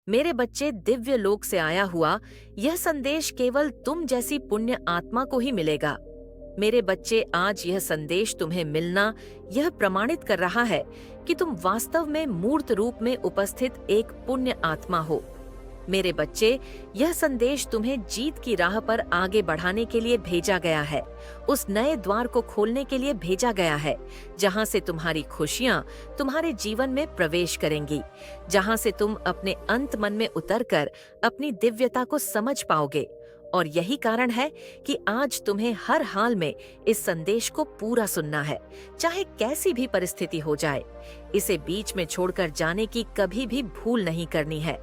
मेरे बच्चे, दिव्य लोक से आया हुआ यह संदेश केवल तुम जैसी पुण्य आत्मा को ही मिलेगा। मेरे बच्चे, आज यह संदेश तुम्हें मिलना यह प्रमाणित कर रहा है कि तुम वास्तव में मूर्त रूप में उपस्थित एक पुण्य आत्मा हो। मेरे बच्चे, यह संदेश तुम्हें जीत की राह पर आगे बढ़ाने के लिए भेजा गया है, उस नए द्वार को खोलने के लिए भेजा गया है जहां से तुम्हारी खुशियां तुम्हारे जीवन में प्रवेश करेंगी, जहां से तुम अपने अंत मन में उतरकर अपनी दिव्यता को समझ पाओगे। और यही कारण है कि आज तुम्हें हर हाल में इस संदेश को पूरा सुनना है, चाहे कैसी भी परिस्थिति हो जाए। इसे बीच में छोड़कर जाने की कभी भी भूल नहीं करनी है।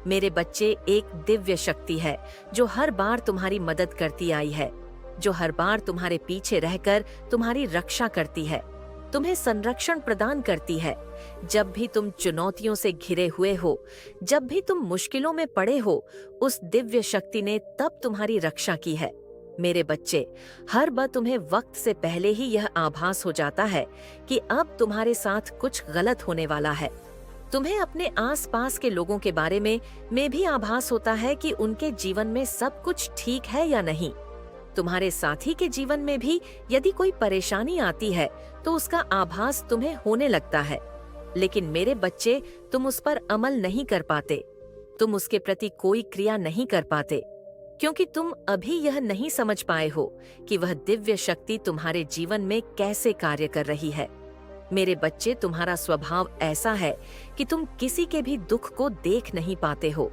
मेरे बच्चे, एक दिव्य शक्ति है जो हर बार तुम्हारी मदद करती आई है, जो हर बार तुम्हारे पीछे रहकर तुम्हारी रक्षा करती है, तुम्हें संरक्षण प्रदान करती है। जब भी तुम चुनौतियों से घिरे हुए हो, जब भी तुम मुश्किलों में पड़े हो, उस दिव्य शक्ति ने तब तुम्हारी रक्षा की है। मेरे बच्चे, हर बार तुम्हें वक्त से पहले ही यह आभास हो जाता है कि अब तुम्हारे साथ कुछ गलत होने वाला है। तुम्हें अपने आसपास के लोगों के बारे में भी आभास होता है कि उनके जीवन में सब कुछ ठीक है या नहीं। तुम्हारे साथी के जीवन में भी यदि कोई परेशानी आती है तो उसका आभास तुम्हें होने लगता है। लेकिन मेरे बच्चे, तुम उस पर अमल नहीं कर पाते, तुम उसके प्रति कोई क्रिया नहीं कर पाते, क्योंकि तुम अभी यह नहीं समझ पाए हो कि वह दिव्य शक्ति तुम्हारे जीवन में कैसे कार्य कर रही है। मेरे बच्चे, तुम्हारा स्वभाव ऐसा है कि तुम किसी के भी दुख को देख नहीं पाते हो।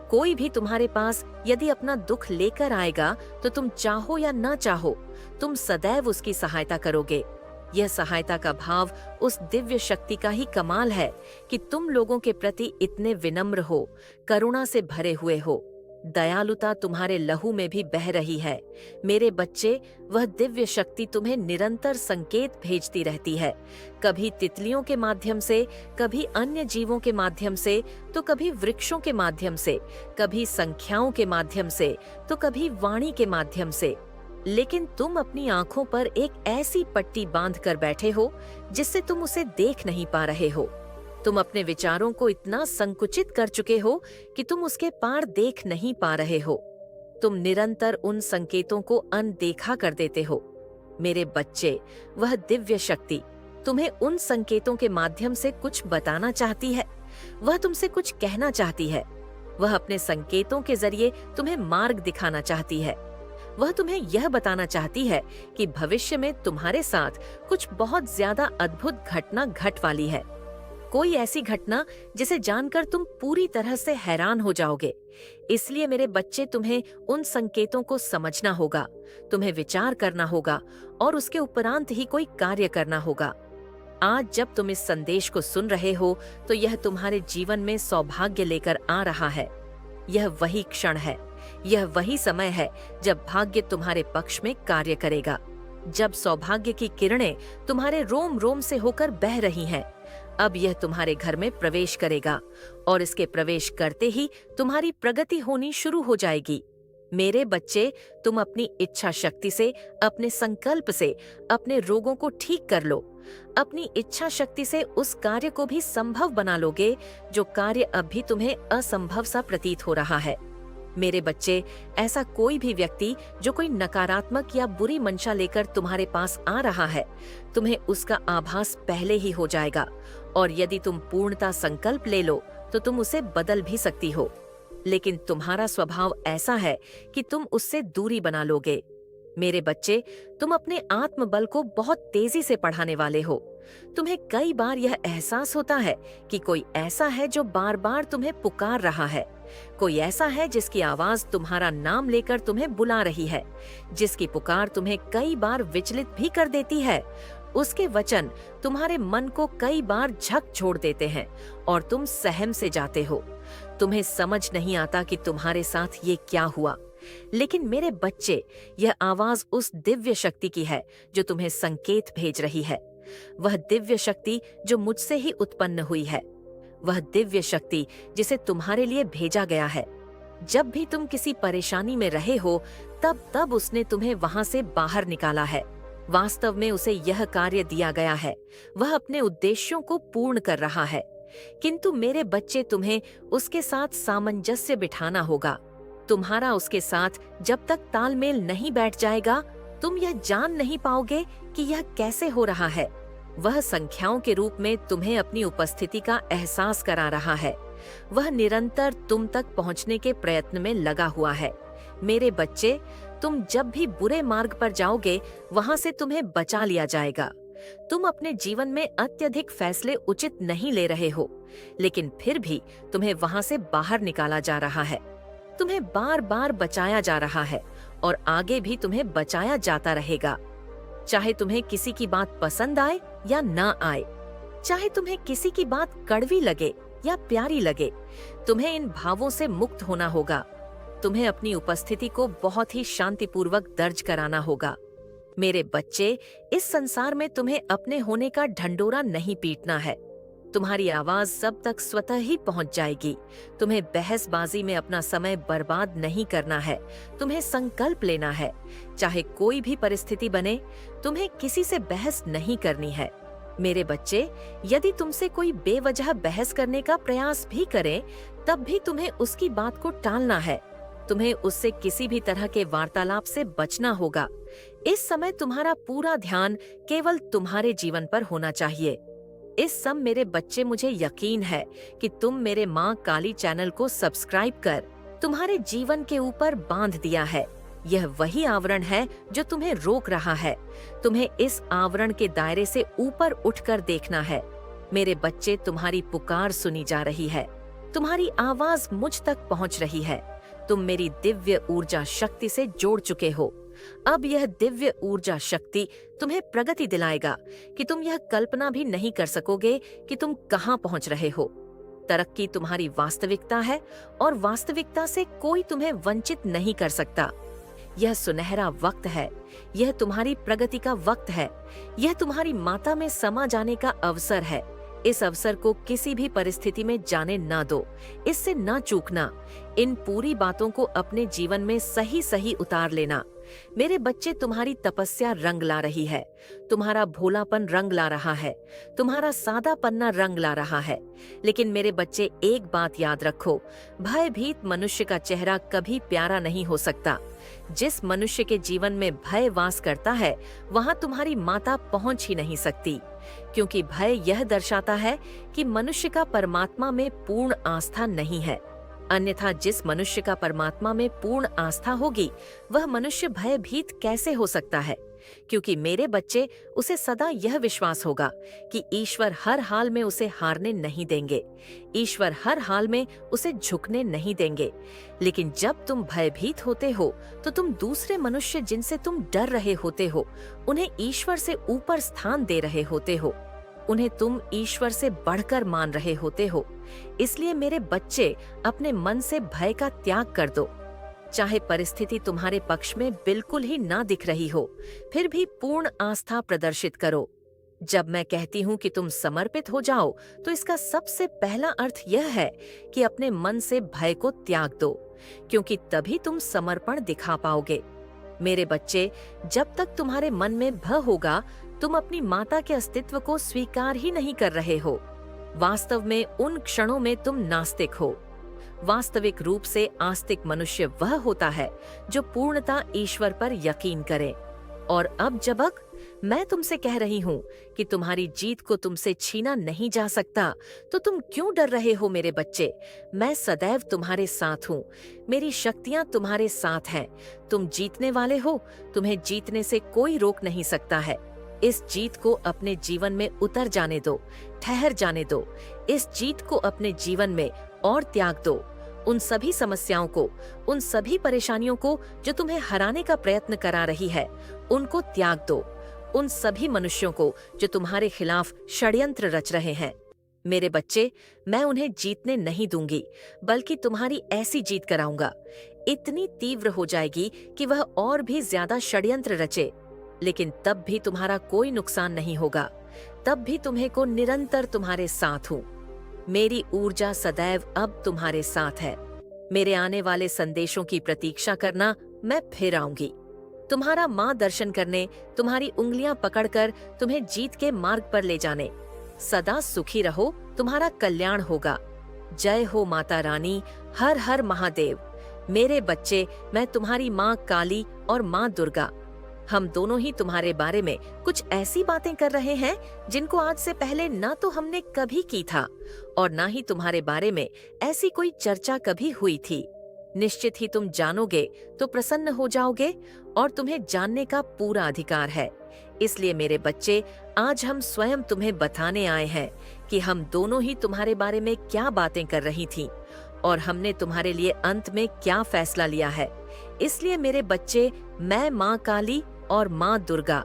कोई भी तुम्हारे पास यदि अपना दुख लेकर आएगा तो तुम चाहो या ना चाहो, तुम सदैव उसकी सहायता करोगे। यह सहायता का भाव उस दिव्य शक्ति का ही कमाल है कि तुम लोगों के प्रति इतने विनम्र हो, करुणा से भरे हुए हो। दयालुता तुम्हारे लहू में भी बह रही है। मेरे बच्चे, वह दिव्य शक्ति तुम्हें निरंतर संकेत भेजती रहती है, कभी तितलियों के माध्यम से, कभी अन्य जीवों के माध्यम से, तो कभी वृक्षों के माध्यम से, कभी संख्याओं के माध्यम से, तो कभी वाणी के माध्यम से। लेकिन तुम अपनी आंखों पर एक ऐसी पट्टी बांध कर बैठे हो जिससे तुम उसे देख नहीं पा रहे हो। तुम अपने विचारों को इतना संकुचित कर चुके हो कि तुम उसके पार देख नहीं पा रहे हो। तुम निरंतर उन संकेतों को अनदेखा कर देते हो। मेरे बच्चे, वह दिव्य शक्ति तुम्हें उन संकेतों के माध्यम से कुछ बताना चाहती है, वह तुमसे कुछ कहना चाहती है। वह अपने संकेतों के जरिए तुम्हें मार्ग दिखाना चाहती है। वह तुम्हें यह बताना चाहती है कि भविष्य में तुम्हारे साथ कुछ बहुत ज्यादा अद्भुत घटना घट वाली है। कोई ऐसी घटना जिसे जानकर तुम पूरी तरह से हैरान हो जाओगे। इसलिए मेरे बच्चे, तुम्हें उन संकेतों को समझना होगा, तुम्हें विचार करना होगा और उसके उपरांत ही कोई कार्य करना होगा। आज जब तुम इस संदेश को सुन रहे हो तो यह तुम्हारे जीवन में सौभाग्य लेकर आ रहा है। यह वही क्षण है, यह वही समय है जब भाग्य तुम्हारे पक्ष में कार्य करेगा, जब सौभाग्य की किरणें तुम्हारे रोम रोम से होकर बह रही हैं। अब यह तुम्हारे घर में प्रवेश करेगा और इसके प्रवेश करते ही तुम्हारी प्रगति होनी शुरू हो जाएगी। मेरे बच्चे, तुम अपनी इच्छा शक्ति से, अपने संकल्प से अपने रोगों को ठीक कर लो। अपनी इच्छा शक्ति से उस कार्य को भी संभव बना लोगे जो कार्य अभी तुम्हें असंभव सा प्रतीत हो रहा है। मेरे बच्चे, ऐसा कोई भी व्यक्ति जो कोई नकारात्मक या बुरी मंशा लेकर तुम्हारे पास आ रहा है, तुम्हें उसका आभास पहले ही हो जाएगा और यदि तुम पूर्णता संकल्प ले लो तो तुम उसे बदल भी सकती हो। लेकिन तुम्हारा स्वभाव ऐसा है कि तुम उससे दूरी बना लोगे। मेरे बच्चे, तुम अपने आत्मबल को बहुत तेजी से बढ़ाने वाले हो। तुम्हें कई बार यह एहसास होता है कि कोई ऐसा है जो बार बार तुम्हें पुकार रहा है, कोई ऐसा है जिसकी आवाज तुम्हारा नाम लेकर तुम्हें बुला रही है, जिसकी पुकार तुम्हें कई बार विचलित भी कर देती है। उसके वचन तुम्हारे मन को कई बार झकझोर देते हैं और तुम सहम से जाते हो। तुम्हें समझ नहीं आता कि तुम्हारे साथ ये क्या हुआ। लेकिन मेरे बच्चे, यह आवाज उस दिव्य शक्ति की है जो तुम्हें संकेत भेज रही है। वह दिव्य शक्ति जो मुझसे ही उत्पन्न हुई है, वह दिव्य शक्ति जिसे तुम्हारे लिए भेजा गया है। जब भी तुम किसी परेशानी में रहे हो, तब तब उसने तुम्हें वहां से बाहर निकाला है। वास्तव में उसे यह कार्य दिया गया है, वह अपने उद्देश्यों को पूर्ण कर रहा है। किंतु मेरे बच्चे तुम्हें उसके साथ सामंजस्य बिठाना होगा। तुम्हारा उसके साथ जब तक तालमेल नहीं बैठ जाएगा, तुम यह जान नहीं पाओगे कि यह कैसे हो रहा है। वह संख्याओं के रूप में तुम्हें अपनी उपस्थिति का एहसास करा रहा है। वह निरंतर तुम तक पहुंचने के प्रयत्न में लगा हुआ है। मेरे बच्चे, तुम जब भी बुरे मार्ग पर जाओगे, वहां से तुम्हें बचा लिया जाएगा। तुम अपने जीवन में अत्यधिक फैसले उचित नहीं ले रहे हो, लेकिन फिर भी तुम्हें वहां से बाहर निकाला जा रहा है। तुम्हें बार बार बचाया जा रहा है और आगे भी तुम्हें बचाया जाता रहेगा। चाहे तुम्हें किसी की बात पसंद आए या ना आए, चाहे तुम्हें किसी की बात कड़वी लगे या प्यारी लगे, तुम्हें इन भावों से मुक्त होना होगा। तुम्हें अपनी उपस्थिति को बहुत ही शांतिपूर्वक दर्ज कराना होगा। मेरे बच्चे, इस संसार में तुम्हें अपने होने का ढंढोरा नहीं पीटना है। तुम्हारी आवाज सब तक स्वतः ही पहुंच जाएगी। तुम्हें बहसबाजी में अपना समय बर्बाद नहीं करना है। तुम्हें संकल्प लेना है। चाहे कोई भी परिस्थिति बने, तुम्हें किसी से बहस नहीं करनी है। मेरे बच्चे, यदि तुमसे कोई बेवजह बहस करने का प्रयास भी करे, तब भी तुम्हें उसकी बात को टालना है। तुम्हें उससे किसी भी तरह के वार्तालाप से बचना होगा। इस समय तुम्हारा पूरा ध्यान केवल तुम्हारे जीवन पर होना चाहिए। इस सब मेरे बच्चे, मुझे यकीन है कि तुम मेरे माँ काली चैनल को सब्सक्राइब कर तुम्हारे जीवन के ऊपर बांध दिया है। यह वही आवरण है जो तुम्हें रोक रहा है। तुम्हें इस आवरण के दायरे से ऊपर उठकर देखना है। मेरे बच्चे, तुम्हारी पुकार सुनी जा रही है। तुम्हारी आवाज मुझ तक पहुंच रही है। तुम मेरी दिव्य ऊर्जा शक्ति से जोड़ चुके हो। अब यह दिव्य ऊर्जा शक्ति तुम्हें प्रगति दिलाएगा कि तुम यह कल्पना भी नहीं कर सकोगे कि तुम कहां पहुंच रहे हो। तरक्की तुम्हारी वास्तविकता है और वास्तविकता से कोई तुम्हें वंचित नहीं कर सकता। यह सुनहरा वक्त है। यह तुम्हारी प्रगति का वक्त है। यह तुम्हारी माता में समा जाने का अवसर है। इस अवसर को किसी भी परिस्थिति में जाने ना दो। इससे ना चूकना। इन पूरी बातों को अपने जीवन में सही सही उतार लेना। मेरे बच्चे, तुम्हारी तपस्या रंग ला रही है। तुम्हारा भोलापन रंग ला रहा है। तुम्हारा सादापन्ना रंग ला रहा है। लेकिन मेरे बच्चे, एक बात याद रखो, भयभीत मनुष्य का चेहरा कभी प्यारा नहीं हो सकता। जिस मनुष्य के जीवन में भय वास करता है, वहां तुम्हारी माता पहुंच ही नहीं सकती, क्योंकि भय यह दर्शाता है कि मनुष्य का परमात्मा में पूर्ण आस्था नहीं है। अन्यथा जिस मनुष्य का परमात्मा में पूर्ण आस्था होगी, वह मनुष्य भयभीत कैसे हो सकता है? क्योंकि मेरे बच्चे, उसे सदा यह विश्वास होगा कि ईश्वर हर हाल में उसे हारने नहीं देंगे। ईश्वर हर हाल में उसे झुकने नहीं देंगे। लेकिन जब तुम भयभीत होते हो, तो तुम दूसरे मनुष्य जिनसे तुम डर रहे होते हो, उन्हें ईश्वर से ऊपर स्थान दे रहे होते हो। उन्हें तुम ईश्वर से बढ़कर मान रहे होते हो। इसलिए मेरे बच्चे, अपने मन से भय का त्याग कर दो। चाहे परिस्थिति तुम्हारे पक्ष में बिल्कुल ही ना दिख रही हो, फिर भी पूर्ण आस्था प्रदर्शित करो। जब मैं कहती हूँ कि तुम समर्पित हो जाओ, तो इसका सबसे पहला अर्थ यह है कि अपने मन से भय को त्याग दो, क्योंकि तभी तुम समर्पण दिखा पाओगे। मेरे बच्चे, जब तक तुम्हारे मन में भय होगा, तुम अपनी माता के अस्तित्व को स्वीकार ही नहीं कर रहे हो। वास्तव में उन क्षणों में तुम नास्तिक हो। वास्तविक रूप से आस्तिक मनुष्य वह होता है जो पूर्णता ईश्वर पर यकीन करे। और अब जबक मैं तुमसे कह रही हूँ कि तुम्हारी जीत को तुमसे छीना नहीं जा सकता, तो तुम क्यों डर रहे हो मेरे बच्चे? मैं सदैव तुम्हारे साथ हूँ। मेरी शक्तियाँ तुम्हारे साथ हैं। तुम जीतने वाले हो। तुम्हें जीतने से कोई रोक नहीं सकता है। इस जीत को अपने जीवन में उतर जाने दो, ठहर जाने दो। इस जीत को अपने जीवन में और त्याग दो। उन सभी समस्याओं को, उन सभी परेशानियों को जो तुम्हें हराने का प्रयत्न करा रही है, उनको त्याग दो। उन सभी मनुष्यों को जो तुम्हारे खिलाफ षड्यंत्र रच रहे हैं। मेरे बच्चे, मैं उन्हें जीतने नहीं दूंगी, बल्कि तुम्हारी ऐसी जीत कराऊंगा, इतनी तीव्र हो जाएगी कि वह और भी ज्यादा षड्यंत्र रचे। लेकिन तब भी तुम्हारा कोई नुकसान नहीं होगा। तब भी तुम्हें को निरंतर तुम्हारे साथ हूँ। मेरी ऊर्जा सदैव अब तुम्हारे साथ है। मेरे आने वाले संदेशों की प्रतीक्षा करना। मैं फिर आऊंगी तुम्हारा मार्गदर्शन करने, तुम्हारी उंगलियां पकड़कर तुम्हें जीत के मार्ग पर ले जाने। सदा सुखी रहो, तुम्हारा कल्याण होगा। जय हो माता रानी, हर हर महादेव। मेरे बच्चे, मैं तुम्हारी माँ काली और माँ दुर्गा, हम दोनों ही तुम्हारे बारे में कुछ ऐसी बातें कर रहे हैं जिनको आज से पहले ना तो हमने कभी की था और ना ही तुम्हारे बारे में ऐसी कोई चर्चा कभी हुई थी। निश्चित ही तुम जानोगे तो प्रसन्न हो जाओगे और तुम्हें जानने का पूरा अधिकार है। इसलिए मेरे बच्चे, आज हम स्वयं तुम्हें बताने आए हैं कि हम दोनों ही तुम्हारे बारे में क्या बातें कर रही थीं और हमने तुम्हारे लिए अंत में क्या फैसला लिया है। इसलिए मेरे बच्चे, मैं माँ काली और माँ दुर्गा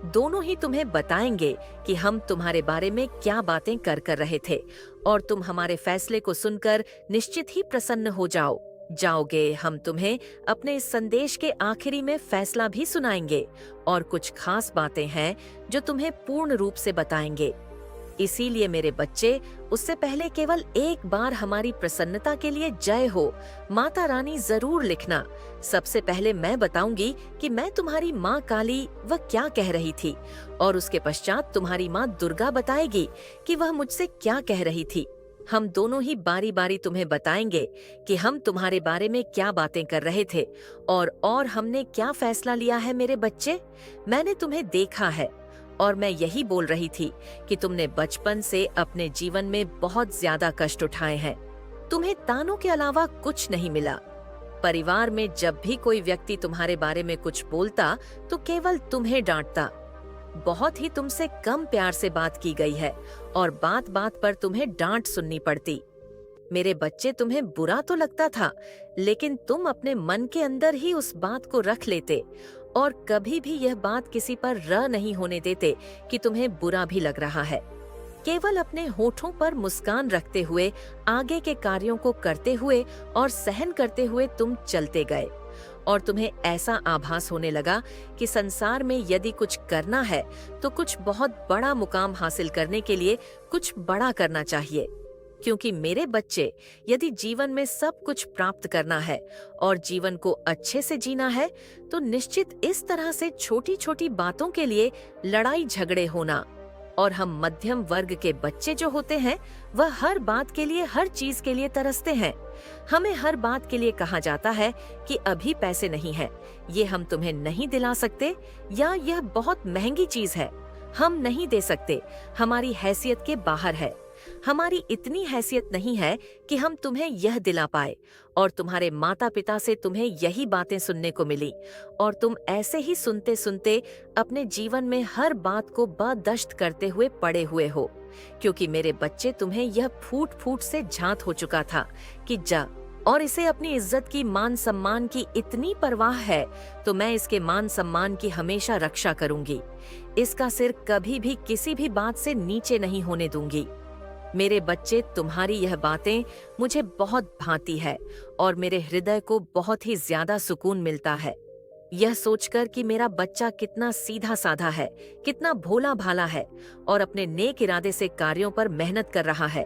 दोनों ही तुम्हें बताएंगे कि हम तुम्हारे बारे में क्या बातें कर रहे थे और तुम हमारे फैसले को सुनकर निश्चित ही प्रसन्न हो जाओगे। हम तुम्हें अपने इस संदेश के आखिरी में फैसला भी सुनाएंगे और कुछ खास बातें हैं जो तुम्हें पूर्ण रूप से बताएंगे। इसीलिए मेरे बच्चे, उससे पहले केवल एक बार हमारी प्रसन्नता के लिए जय हो माता रानी जरूर लिखना। सबसे पहले मैं बताऊंगी कि मैं तुम्हारी माँ काली वह क्या कह रही थी और उसके पश्चात तुम्हारी माँ दुर्गा बताएगी कि वह मुझसे क्या कह रही थी। हम दोनों ही बारी बारी तुम्हें बताएंगे कि हम तुम्हारे बारे में क्या बातें कर रहे थे और हमने क्या फैसला लिया है। मेरे बच्चे, मैंने तुम्हें देखा है और मैं यही बोल रही थी कि तुमने बचपन से अपने जीवन में बहुत ज्यादा कष्ट उठाए हैं। तुम्हें तानों के अलावा कुछ नहीं मिला। परिवार में जब भी कोई व्यक्ति तुम्हारे बारे में कुछ बोलता तो केवल तुम्हें डांटता। बहुत ही तुमसे कम प्यार से बात की गई है और बात बात पर तुम्हें डांट सुननी पड़ती। मेरे बच्चे, तुम्हें बुरा तो लगता था, लेकिन तुम अपने मन के अंदर ही उस बात को रख लेते और कभी भी यह बात किसी पर नहीं होने देते कि तुम्हें बुरा भी लग रहा है। केवल अपने होठों पर मुस्कान रखते हुए, आगे के कार्यों को करते हुए और सहन करते हुए तुम चलते गए और तुम्हें ऐसा आभास होने लगा कि संसार में यदि कुछ करना है तो कुछ बहुत बड़ा मुकाम हासिल करने के लिए कुछ बड़ा करना चाहिए। क्योंकि मेरे बच्चे, यदि जीवन में सब कुछ प्राप्त करना है और जीवन को अच्छे से जीना है तो निश्चित इस तरह से छोटी छोटी बातों के लिए लड़ाई झगड़े होना। और हम मध्यम वर्ग के बच्चे जो होते हैं वह हर बात के लिए, हर चीज के लिए तरसते हैं। हमें हर बात के लिए कहा जाता है कि अभी पैसे नहीं है, ये हम तुम्हें नहीं दिला सकते, या यह बहुत महंगी चीज है, हम नहीं दे सकते, हमारी हैसियत के बाहर है, हमारी इतनी हैसियत नहीं है कि हम तुम्हें यह दिला पाए। और तुम्हारे माता पिता से तुम्हें यही बातें सुनने को मिली और तुम ऐसे ही सुनते सुनते अपने जीवन में हर बात को बर्दाश्त करते हुए पड़े हुए हो। क्योंकि मेरे बच्चे, तुम्हें यह फूट फूट से झांत हो चुका था कि जा, और इसे अपनी इज्जत की, मान सम्मान की इतनी परवाह है तो मैं इसके मान सम्मान की हमेशा रक्षा करूंगी। इसका सिर कभी भी किसी भी बात से नीचे नहीं होने दूंगी। मेरे बच्चे, तुम्हारी यह बातें मुझे बहुत भाती है और मेरे हृदय को बहुत ही ज्यादा सुकून मिलता है। यह सोचकर कि मेरा बच्चा कितना सीधा साधा है, कितना भोला भाला है और अपने नेक इरादे से कार्यों पर मेहनत कर रहा है।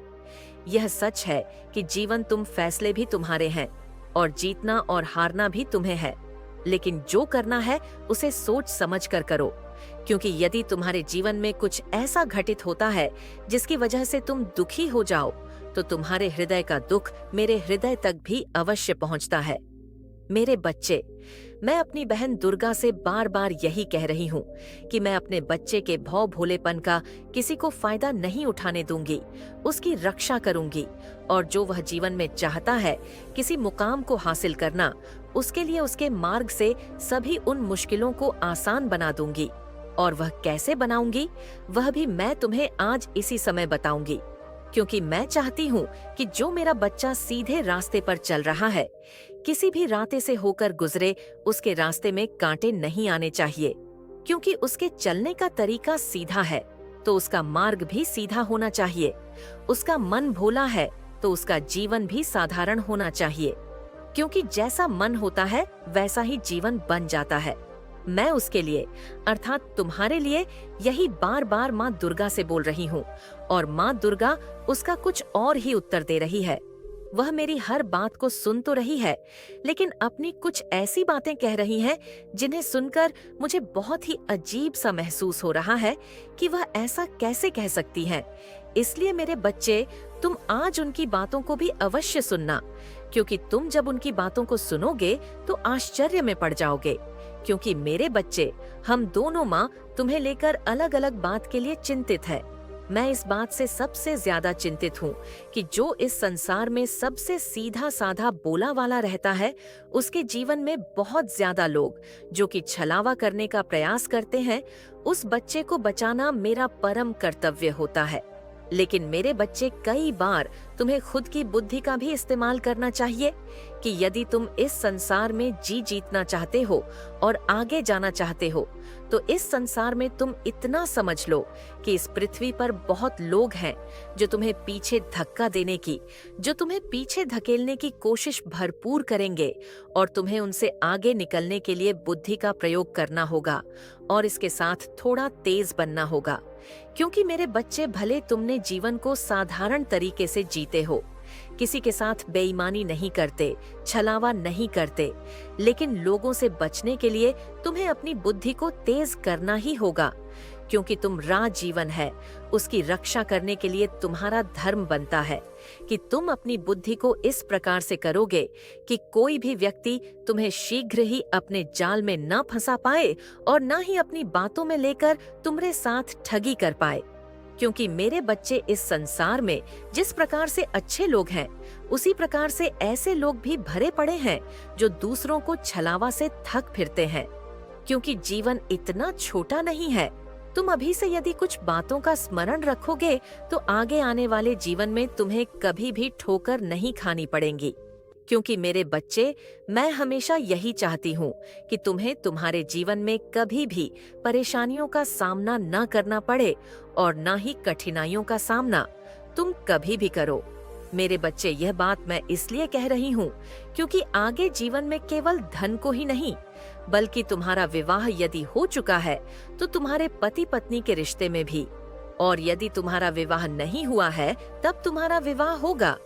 यह सच है कि जीवन तुम फैसले भी तुम्हारे हैं और जीतना और हारना भी तुम्हें है, लेकिन जो करना है उसे सोच समझ कर करो। क्योंकि यदि तुम्हारे जीवन में कुछ ऐसा घटित होता है जिसकी वजह से तुम दुखी हो जाओ तो तुम्हारे हृदय का दुख मेरे हृदय तक भी अवश्य पहुंचता है। मेरे बच्चे, मैं अपनी बहन दुर्गा से बार बार यही कह रही हूँ कि मैं अपने बच्चे के भौ भोलेपन का किसी को फायदा नहीं उठाने दूंगी, उसकी रक्षा करूंगी और जो वह जीवन में चाहता है, किसी मुकाम को हासिल करना, उसके लिए उसके मार्ग से सभी उन मुश्किलों को आसान बना दूंगी। और वह कैसे बनाऊंगी, वह भी मैं तुम्हें आज इसी समय बताऊंगी। क्योंकि मैं चाहती हूँ कि जो मेरा बच्चा सीधे रास्ते पर चल रहा है, किसी भी रास्ते से होकर गुजरे, उसके रास्ते में कांटे नहीं आने चाहिए। क्योंकि उसके चलने का तरीका सीधा है तो उसका मार्ग भी सीधा होना चाहिए। उसका मन भोला है तो उसका जीवन भी साधारण होना चाहिए। क्योंकि जैसा मन होता है वैसा ही जीवन बन जाता है। मैं उसके लिए, अर्थात तुम्हारे लिए, यही बार बार माँ दुर्गा से बोल रही हूँ और माँ दुर्गा उसका कुछ और ही उत्तर दे रही है। वह मेरी हर बात को सुन तो रही है, लेकिन अपनी कुछ ऐसी बातें कह रही है जिन्हें सुनकर मुझे बहुत ही अजीब सा महसूस हो रहा है कि वह ऐसा कैसे कह सकती है इसलिए मेरे बच्चे, तुम आज उनकी बातों को भी अवश्य सुनना, क्योंकि तुम जब उनकी बातों को सुनोगे तो आश्चर्य में पड़ जाओगे। क्योंकि मेरे बच्चे, हम दोनों माँ तुम्हें लेकर अलग अलग बात के लिए चिंतित है। मैं इस बात से सबसे ज्यादा चिंतित हूँ कि जो इस संसार में सबसे सीधा साधा बोला वाला रहता है, उसके जीवन में बहुत ज्यादा लोग जो कि छलावा करने का प्रयास करते हैं, उस बच्चे को बचाना मेरा परम कर्तव्य होता है। लेकिन मेरे बच्चे, कई बार तुम्हें खुद की बुद्धि का भी इस्तेमाल करना चाहिए कि यदि तुम इस संसार में जी जीतना चाहते हो और आगे जाना चाहते हो, तो इस संसार में तुम इतना समझ लो कि इस पृथ्वी पर बहुत लोग हैं जो तुम्हें पीछे धक्का देने की, जो तुम्हें पीछे धकेलने की कोशिश भरपूर करेंगे, और तुम्हें उनसे आगे निकलने के लिए बुद्धि का प्रयोग करना होगा और इसके साथ थोड़ा तेज बनना होगा। क्योंकि मेरे बच्चे, भले तुमने जीवन को साधारण तरीके से जीते हो, किसी के साथ बेईमानी नहीं करते, छलावा नहीं करते, लेकिन लोगों से बचने के लिए तुम्हें अपनी बुद्धि को तेज करना ही होगा। क्योंकि तुम जीवन है, उसकी रक्षा करने के लिए तुम्हारा धर्म बनता है कि तुम अपनी बुद्धि को इस प्रकार से करोगे कि कोई भी व्यक्ति तुम्हें शीघ्र ही अपने जाल में न फंसा पाए और न ही अपनी बातों में लेकर तुम्हारे साथ ठगी कर पाए। क्योंकि मेरे बच्चे, इस संसार में जिस प्रकार से अच्छे लोग हैं, उसी प्रकार से ऐसे लोग भी भरे पड़े हैं जो दूसरों को छलावा से थक फिरते हैं। क्योंकि जीवन इतना छोटा नहीं है। तुम अभी से यदि कुछ बातों का स्मरण रखोगे तो आगे आने वाले जीवन में तुम्हें कभी भी ठोकर नहीं खानी पड़ेगी। क्योंकि मेरे बच्चे, मैं हमेशा यही चाहती हूँ कि तुम्हें तुम्हारे जीवन में कभी भी परेशानियों का सामना न करना पड़े और न ही कठिनाइयों का सामना तुम कभी भी करो। मेरे बच्चे, यह बात मैं इसलिए कह रही हूँ क्योंकि आगे जीवन में केवल धन को ही नहीं, बल्कि तुम्हारा विवाह यदि हो चुका है तो तुम्हारे पति पत्नी के रिश्ते में भी, और यदि तुम्हारा विवाह नहीं हुआ है तब तुम्हारा विवाह होगा,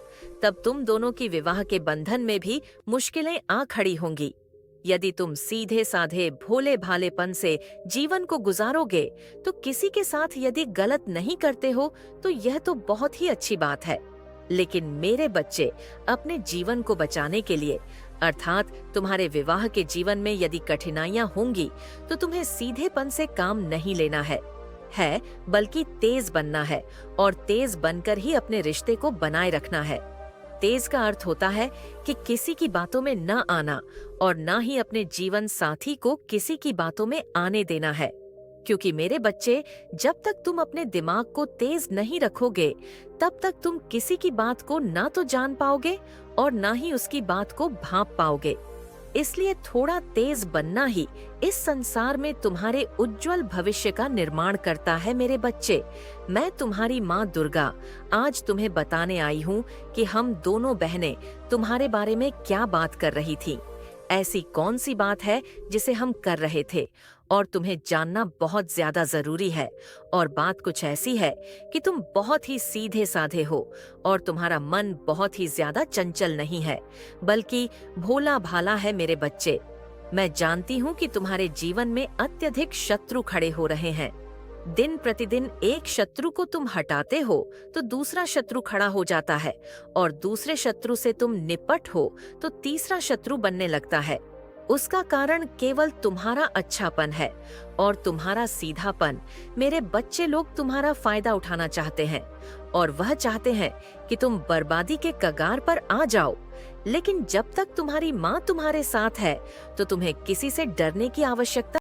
तब तुम दोनों की विवाह के बंधन में भी मुश्किलें आ खड़ी होंगी। यदि तुम सीधे साधे भोले भालेपन से जीवन को गुजारोगे तो किसी के साथ यदि गलत नहीं करते हो तो यह तो बहुत ही अच्छी बात है। लेकिन मेरे बच्चे, अपने जीवन को बचाने के लिए, अर्थात तुम्हारे विवाह के जीवन में यदि कठिनाइयां होंगी तो तुम्हें सीधेपन से काम नहीं लेना है, बल्कि तेज बनना है और तेज बनकर ही अपने रिश्ते को बनाए रखना है। तेज का अर्थ होता है कि किसी की बातों में न आना और न ही अपने जीवन साथी को किसी की बातों में आने देना है। क्योंकि मेरे बच्चे, जब तक तुम अपने दिमाग को तेज नहीं रखोगे, तब तक तुम किसी की बात को ना तो जान पाओगे और ना ही उसकी बात को भांप पाओगे। इसलिए थोड़ा तेज बनना ही इस संसार में तुम्हारे उज्जवल भविष्य का निर्माण करता है। मेरे बच्चे, मैं तुम्हारी माँ दुर्गा आज तुम्हें बताने आई हूँ कि हम दोनों बहनें तुम्हारे बारे में क्या बात कर रही थीं। ऐसी कौन सी बात है जिसे हम कर रहे थे और तुम्हें जानना बहुत ज्यादा जरूरी है। और बात कुछ ऐसी है कि तुम बहुत ही सीधे साधे हो और तुम्हारा मन बहुत ही ज्यादा चंचल नहीं है, बल्कि भोला भाला है। मेरे बच्चे, मैं जानती हूँ कि तुम्हारे जीवन में अत्यधिक शत्रु खड़े हो रहे हैं। दिन प्रतिदिन एक शत्रु को तुम हटाते हो तो दूसरा शत्रु खड़ा हो जाता है, और दूसरे शत्रु से तुम निपट हो तो तीसरा शत्रु बनने लगता है। उसका कारण केवल तुम्हारा अच्छापन है और तुम्हारा सीधापन। मेरे बच्चे लोग तुम्हारा फायदा उठाना चाहते हैं और वह चाहते हैं कि तुम बर्बादी के कगार पर आ जाओ। लेकिन जब तक तुम्हारी माँ तुम्हारे साथ है तो तुम्हें किसी से डरने की आवश्यकता